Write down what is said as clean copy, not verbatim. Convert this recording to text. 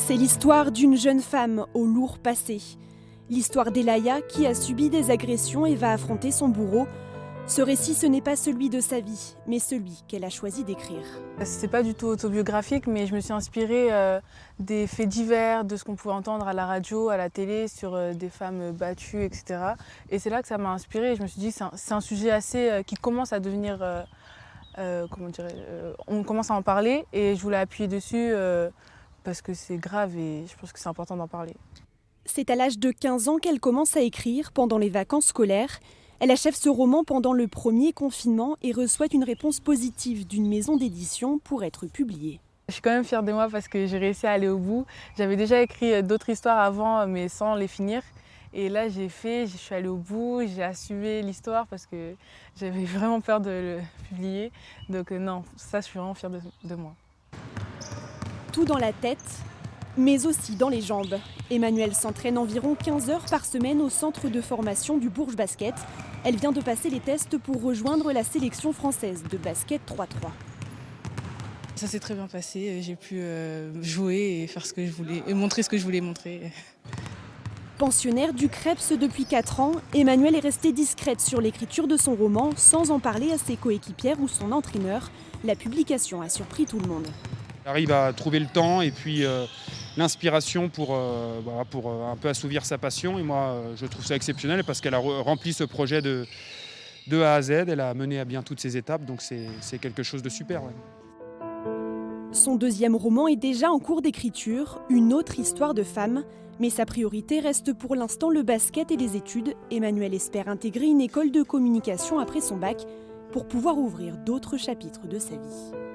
C'est l'histoire d'une jeune femme au lourd passé. L'histoire d'Elaya qui a subi des agressions et va affronter son bourreau. Ce récit, ce n'est pas celui de sa vie, mais celui qu'elle a choisi d'écrire. C'est pas du tout autobiographique, mais je me suis inspirée des faits divers, de ce qu'on pouvait entendre à la radio, à la télé, sur des femmes battues, etc. Et c'est là que ça m'a inspirée. Je me suis dit que c'est un sujet assez qui commence à devenir, on commence à en parler, et je voulais appuyer dessus parce que c'est grave et je pense que c'est important d'en parler. C'est à l'âge de 15 ans qu'elle commence à écrire pendant les vacances scolaires. Elle achève ce roman pendant le premier confinement et reçoit une réponse positive d'une maison d'édition pour être publié. Je suis quand même fière de moi parce que j'ai réussi à aller au bout. J'avais déjà écrit d'autres histoires avant, mais sans les finir. Et là, je suis allée au bout, j'ai assumé l'histoire parce que j'avais vraiment peur de le publier. Donc non, ça, je suis vraiment fière de moi. Tout dans la tête, mais aussi dans les jambes. Emmanuelle s'entraîne environ 15 heures par semaine au centre de formation du Bourges Basket. Elle vient de passer les tests pour rejoindre la sélection française de basket 3-3. Ça s'est très bien passé, j'ai pu jouer et faire ce que je voulais, et montrer ce que je voulais montrer. Pensionnaire du Creps depuis 4 ans, Emmanuelle est restée discrète sur l'écriture de son roman sans en parler à ses coéquipières ou son entraîneur. La publication a surpris tout le monde. Elle arrive à trouver le temps et puis l'inspiration pour un peu assouvir sa passion. Et moi, je trouve ça exceptionnel parce qu'elle a rempli ce projet de A à Z. Elle a mené à bien toutes ses étapes, donc c'est quelque chose de super. Ouais. Son deuxième roman est déjà en cours d'écriture, une autre histoire de femme. Mais sa priorité reste pour l'instant le basket et les études. Emmanuelle espère intégrer une école de communication après son bac pour pouvoir ouvrir d'autres chapitres de sa vie.